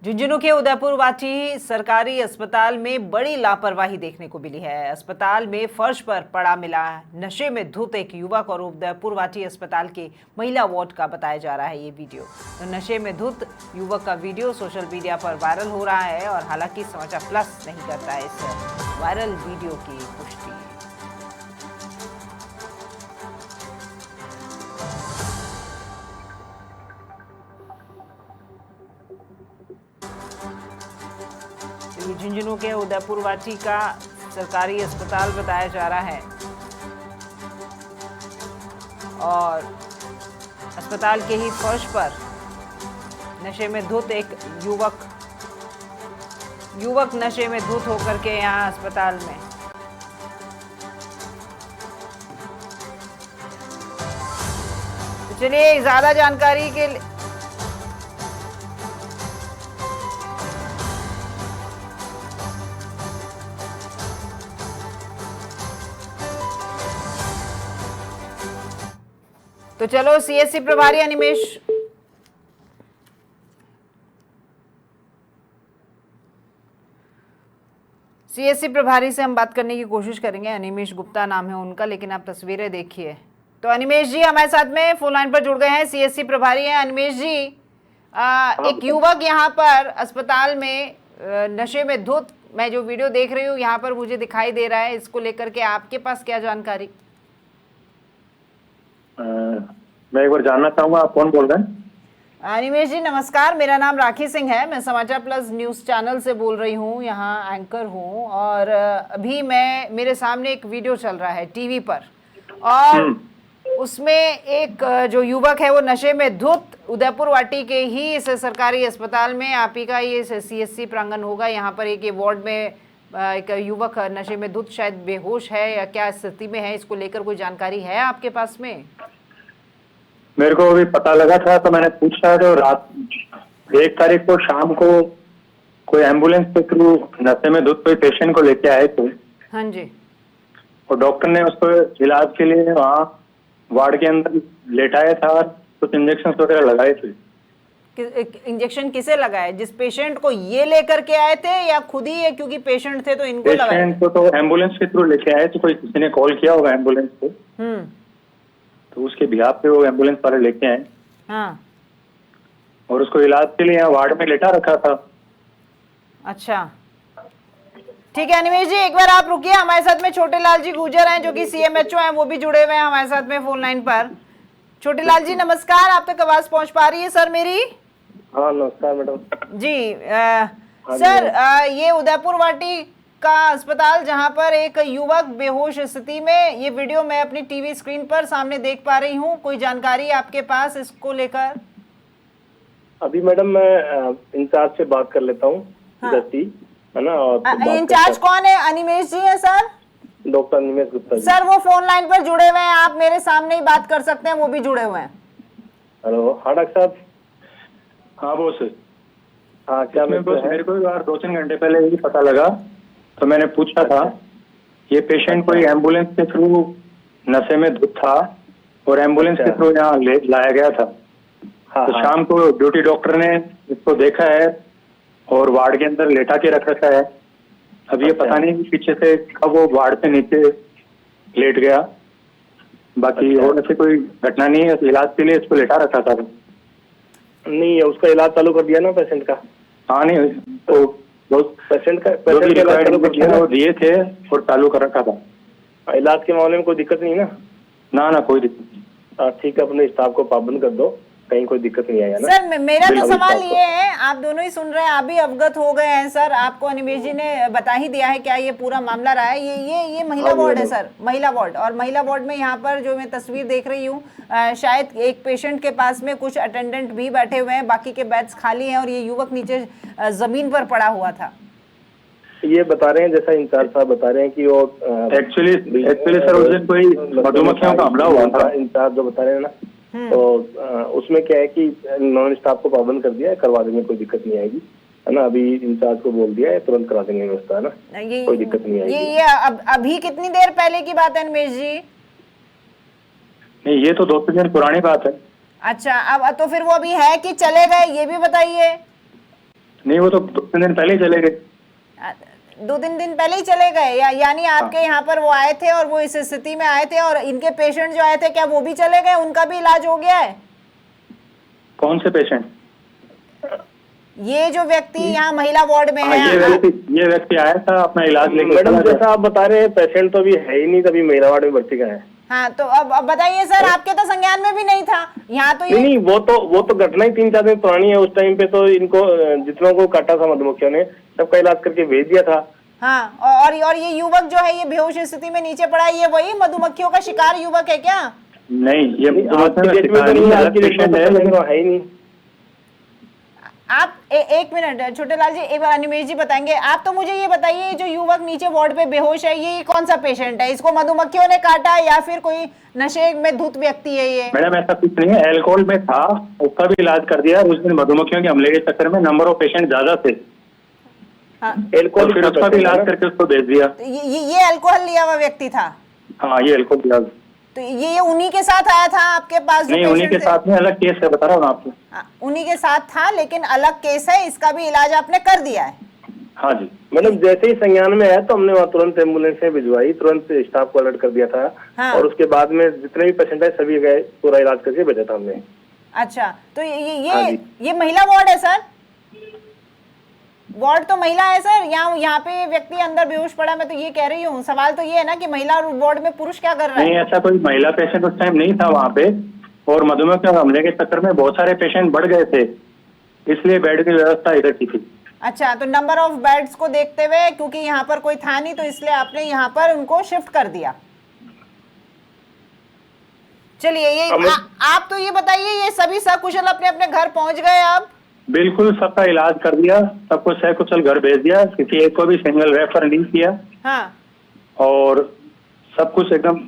झुंझुनू के उदयपुर वाची सरकारी अस्पताल में बड़ी लापरवाही देखने को मिली है। अस्पताल में फर्श पर पड़ा मिला नशे में धुत एक युवक और उदयपुर वाची अस्पताल के महिला वार्ड का बताया जा रहा है ये वीडियो। तो नशे में धुत युवक का वीडियो सोशल मीडिया पर वायरल हो रहा है और हालांकि समाचार प्लस नहीं करता है इस वायरल वीडियो की पुष्टि। झुंझुनू के उदयपुर वाची का सरकारी अस्पताल बताया जा रहा है और अस्पताल के ही फर्श पर नशे में धुत एक युवक नशे में धुत होकर के यहाँ अस्पताल में तो चलिए ज्यादा जानकारी के लिए तो चलो सीएससी प्रभारी से हम बात करने की कोशिश करेंगे। अनिमेश गुप्ता नाम है उनका, लेकिन आप तस्वीरें देखिए। तो अनिमेश जी हमारे साथ में फोन लाइन पर जुड़ गए हैं, सीएससी प्रभारी हैं। अनिमेश जी, एक युवक यहाँ पर अस्पताल में नशे में धुत, मैं जो वीडियो देख रही हूँ यहाँ पर मुझे दिखाई दे रहा है, इसको लेकर के आपके पास क्या जानकारी? मैं एक बार जानना चाहूंगा आप कौन बोल रहे हैं? अनिमेश जी नमस्कार, मेरा नाम राखी सिंह है, मैं समाचार प्लस न्यूज चैनल से बोल रही हूँ, यहाँ एंकर हूँ। और अभी मेरे सामने एक वीडियो चल रहा है टीवी पर और उसमें एक जो युवक है वो नशे में धुत उदयपुर वाटी के ही इस सरकारी अस्पताल में, आप ही का ये सीएससी प्रांगण होगा, यहाँ पर एक वार्ड में एक युवक नशे में धुत शायद बेहोश है या क्या स्थिति में है, इसको लेकर कोई जानकारी है आपके पास में? मेरे को अभी पता लगा था तो मैंने पूछा, तो रात 1 तारीख को शाम को कोई एम्बुलेंस के थ्रू नशे में धुत कोई पेशेंट को लेके आए थे। हाँ जी। और डॉक्टर ने उसको इलाज के लिए वहाँ वार्ड के अंदर लेटाया था और कुछ इंजेक्शन वगैरह लगाए थे। इंजेक्शन किसे लगाए? जिस पेशेंट को ये लेकर के आए थे या खुद ही है क्योंकि पेशेंट थे तो इनको लगाए? पेशेंट को तो एम्बुलेंस के थ्रू लेके आए थे, कोई किसी ने कॉल किया होगा एम्बुलेंस को, तो उसके बिहाफ पे वो एम्बुलेंस वाले लेके आए। हाँ। और उसको इलाज के लिए यहाँ वार्ड में लेटा रखा था। अच्छा ठीक है अनिमेश जी, एक बार आप रुकिए, हमारे साथ में छोटे लाल जी गुजर हैं जो कि सीएमएचओ हैं, वो भी जुड़े हुए हैं हमारे साथ में फोन लाइन पर। छोटे लाल जी नमस्कार, आप तक आवाज पहुंच पा रही है सर मेरी? हाँ नमस्कार मैडम जी। सर ये उदयपुर वाटी का अस्पताल जहां पर एक युवक बेहोश स्थिति में, ये वीडियो मैं अपनी टीवी स्क्रीन पर सामने देख पा रही हूँ, कोई जानकारी आपके पास इसको लेकर? अभी मैडम मैं इंचार्ज से बात कर लेता हूँ। हाँ। है ना? और इंचार्ज कौन है? अनिमेश जी है sir? Doctor Animesh Gupta ji. Sir वो फोन लाइन पर जुड़े हुए हैं, आप मेरे सामने ही बात कर सकते हैं, वो भी जुड़े हुए हैं। हेलो हाँ डॉक्टर साहब। हाँ वो सर। हाँ क्या? मेरे को यार 2-3 घंटे पहले यही पता लगा, तो मैंने पूछा था, ये पेशेंट कोई एम्बुलेंस के थ्रू नशे में धुत था और एम्बुलेंस के थ्रू यहाँ लाया गया था। हाँ, तो हाँ। शाम को ड्यूटी डॉक्टर ने इसको देखा है और वार्ड के अंदर लेटा के रख रखा है। अब ये पता नहीं पीछे से कब वो वार्ड से नीचे लेट गया, बाकी और ऐसे कोई घटना नहीं है। इलाज के लिए इसको लेटा रखा था। नहीं उसका इलाज चालू कर दिया ना पेशेंट का? हाँ नहीं तो पेशेंट का वो दिए थे और चालू कर रखा था। इलाज के मामले में कोई दिक्कत नहीं ना? ना कोई दिक्कत नहीं। ठीक है, अपने स्टाफ को पाबंद कर दो, कहीं कोई दिक्कत नहीं आएगा ना? सर मेरा तो सवाल ये है, आप दोनों ही सुन रहे हैं, आप भी अवगत हो गए हैं सर, आपको अनिमेश जी ने बता ही दिया है क्या ये पूरा मामला रहा है। ये महिला वार्ड है सर, महिला वार्ड। और महिला वार्ड में यहाँ पर जो मैं तस्वीर देख रही हूँ, शायद एक पेशेंट के पास में कुछ अटेंडेंट भी बैठे हुए हैं, बाकी के बेड्स खाली हैं और ये युवक नीचे जमीन पर पड़ा हुआ था। ये बता रहे हैं, जैसा इंचार्ज साहब बता रहे हैं कि वो एक्चुअली सर उस दिन कोई मधुमक्खियों का हमला हुआ था। इंचार्ज जो बता रहे हैं ना, तो उसमें क्या है कि नॉन स्टाफ को पाबंद कर दिया है, करवा देंगे, कोई दिक्कत नहीं आएगी, है ना? अभी इंचार्ज को बोल दिया है, तुरंत करा देंगे व्यवस्था, है ना? कोई दिक्कत नहीं आएगी। ये अभी कितनी देर पहले की बात है अनिमेश जी? नहीं ये तो 2-3 दिन पुरानी बात है। अच्छा, अब तो फिर वो अभी है कि चले गए, ये भी बताइए। नहीं, वो तो 2-3 दिन पहले ही चले गए। 2-3 दिन पहले ही चले गए यानी आपके यहाँ पर वो आए थे और वो इस स्थिति में आए थे, और इनके पेशेंट जो आए थे क्या वो भी चले गए, उनका भी इलाज हो गया है? कौन से पेशेंट? ये जो व्यक्ति यहाँ महिला वार्ड में है। ये व्यक्ति आया था अपना इलाज लेके। मैडम जैसा आप बता रहे हैं पेशेंट तो अभी है ही नहीं, तभी महिला वार्ड में भर्ती का है। हाँ, तो अब बताइए सर, आपके तो संज्ञान में भी नहीं था यहाँ तो ये। नहीं, वो तो घटना ही 3-4 दिन पुरानी है। उस टाइम पे तो इनको जितनों को काटा था मधुमक्खियों ने सबका इलाज करके भेज दिया था। हाँ, और ये युवक जो है ये बेहोश स्थिति में नीचे पड़ा है, ये वही मधुमक्खियों का शिकार युवक है क्या? नहीं, ये आज की डेट में तो है ही नहीं। आप एक मिनट छोटे लाल जी, एक बार अनिमेश जी बताएंगे। आप तो मुझे ये बताइए, जो युवक नीचे वार्ड पे बेहोश है ये कौन सा पेशेंट है? इसको मधुमक्खियों ने काटा है या फिर कोई नशे में धुत व्यक्ति है ये? मैडम ऐसा कुछ नहीं है, अल्कोहल में था, उसका भी इलाज कर दिया। उस दिन मधुमक्खियों के हमले के चक्कर में नंबर ऑफ पेशेंट ज्यादा थे। हाँ, अल्कोहल फिर उसका भी इलाज करके उसको भेज दिया। तो ये अल्कोहल लिया हुआ व्यक्ति था? हाँ, ये अल्कोहल लिया। तो ये उन्हीं के साथ आया था आपके पास? नहीं, उन्हीं के साथ में, अलग केस है, बता रहा हूँ आपको। उन्हीं के साथ था, लेकिन अलग केस है, इसका भी इलाज आपने कर दिया है? हाँ जी। मतलब जैसे ही संज्ञान में आया तो हमने वहाँ तुरंत एम्बुलेंस से भिजवाई, तुरंत स्टाफ को अलर्ट कर दिया था। हाँ। और उसके बाद में जितने भी पेशेंट है सभी गए, पूरा इलाज करके भेजा था हमने। अच्छा, तो हाँ ये महिला वार्ड है सर? वार्ड तो महिला है सर? यहाँ पे व्यक्ति अंदर बेहोश पड़ा, मैं तो ये कह रही हूँ। सवाल तो ये है ना कि महिला वार्ड में पुरुष क्या कर रहा है? नहीं, ऐसा कोई महिला पेशेंट उस टाइम नहीं था वहाँ पे, और मधुमेह हमले के चक्कर में बहुत सारे पेशेंट बढ़ गए थे, इसलिए बेड की व्यवस्था इधर की थी। अच्छा, तो नंबर ऑफ बेड्स को देखते हुए, क्योंकि यहाँ पर कोई था नहीं, तो इसलिए आपने यहाँ पर उनको शिफ्ट कर दिया। चलिए, ये आप तो ये बताइए, ये सभी सकुशल अपने अपने घर पहुंच गए? अब बिल्कुल सबका इलाज कर दिया, सबको सकुशल घर भेज दिया, किसी एक को भी सिंगल रेफर नहीं किया। हाँ, और सब कुछ एकदम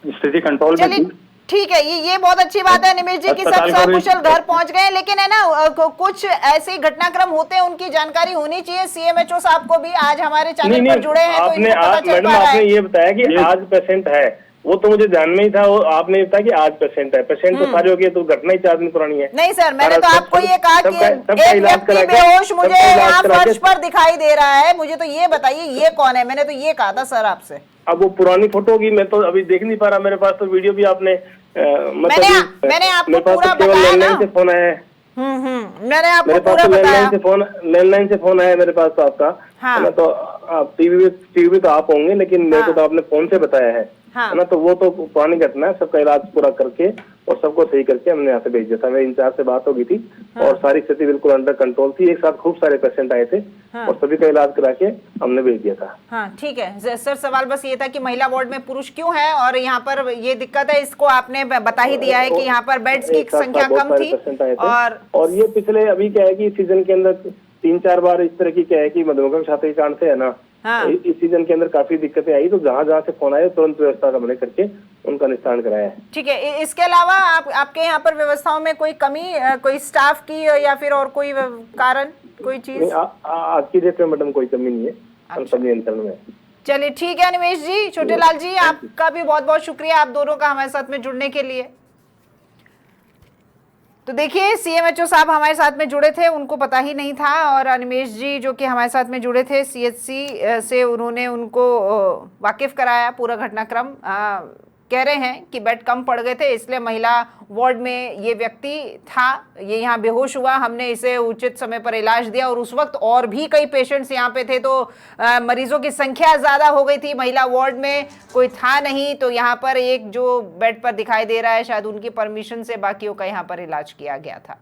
स्थिति कंट्रोल में थी। ठीक है, ये बहुत अच्छी बात है निमेश जी की सब सकुशल घर पहुंच गए। लेकिन है ना, कुछ ऐसे घटनाक्रम होते हैं, उनकी जानकारी होनी चाहिए। सीएमएचओ साहब को भी आज हमारे चैनल पर जुड़े हैं, तो इनको पता चल पा रहा है। आपने ये बताया कि आज पेशेंट है, वो तो मुझे ध्यान में ही था। वो आपने बताया कि आज पेशेंट है, पेशेंट तो सारे हो गए, तो घटना ही 4 दिन पुरानी है। नहीं सर, मैंने तो आपको ये कहा कि एक व्यक्ति बेहोश मुझे यहाँ फर्श पर दिखाई दे रहा है, मुझे तो ये बताइए ये कौन है? मैंने तो ये कहा था सर आपसे। अब वो पुरानी फोटो होगी, मैं तो अभी देख नहीं पा रहा, मेरे पास तो वीडियो भी आपने मैंने आपको पूरा बताया ना। लैंडलाइन से फोन आया है। मैंने आपको पूरा बताया। लैंडलाइन से फोन आया मेरे पास तो आपका। हाँ। तो आप टीवी तो आप होंगे, लेकिन मेरे को तो आपने फोन से बताया है। हाँ। है ना, तो वो तो पुरानी घटना है। सबका इलाज पूरा करके और सबको सही करके हमने यहाँ से भेज दिया था। मेरे इंचार्ज से बात हो गई थी। हाँ। और सारी स्थिति बिल्कुल अंडर कंट्रोल थी। एक साथ खूब सारे पेशेंट आए थे। हाँ। और सभी का इलाज करा के हमने भेज दिया था। हाँ, ठीक है सर, सवाल बस ये था कि महिला वार्ड में पुरुष क्यों है और यहाँ पर ये दिक्कत है, इसको आपने बता ही दिया है कि यहाँ पर बेड्स की संख्या कम थी। और ये पिछले अभी क्या है कि सीजन के अंदर 3-4 बार इस तरह की क्या है कि मधुमक्खी छाती कांड से है ना। हाँ। इस सीजन के अंदर काफी दिक्कतें आई, तो जहाँ से फोन आए तुरंत व्यवस्था हमने करके उनका निस्तारण कराया है। ठीक है, इसके अलावा आपके यहाँ पर व्यवस्थाओं में कोई कमी, कोई स्टाफ की या फिर और कोई कारण, कोई चीज? आज की डेट में मैडम कोई कमी नहीं है। अच्छा। सब नियंत्रण में। चलिए ठीक है निमेश जी, छोटे लाल जी, आपका भी बहुत बहुत शुक्रिया, आप दोनों का हमारे साथ में जुड़ने के लिए। तो देखिए, सीएमएचओ साहब हमारे साथ में जुड़े थे, उनको पता ही नहीं था, और अनिमेश जी जो कि हमारे साथ में जुड़े थे सीएचसी से, उन्होंने उनको वाकिफ कराया पूरा घटनाक्रम। कह रहे हैं कि बेड कम पड़ गए थे, इसलिए महिला वार्ड में ये व्यक्ति था, ये यहाँ बेहोश हुआ, हमने इसे उचित समय पर इलाज दिया, और उस वक्त और भी कई पेशेंट्स यहाँ पे थे, तो मरीजों की संख्या ज़्यादा हो गई थी, महिला वार्ड में कोई था नहीं, तो यहाँ पर एक जो बेड पर दिखाई दे रहा है, शायद उनकी परमिशन से बाकियों का यहाँ पर इलाज किया गया था।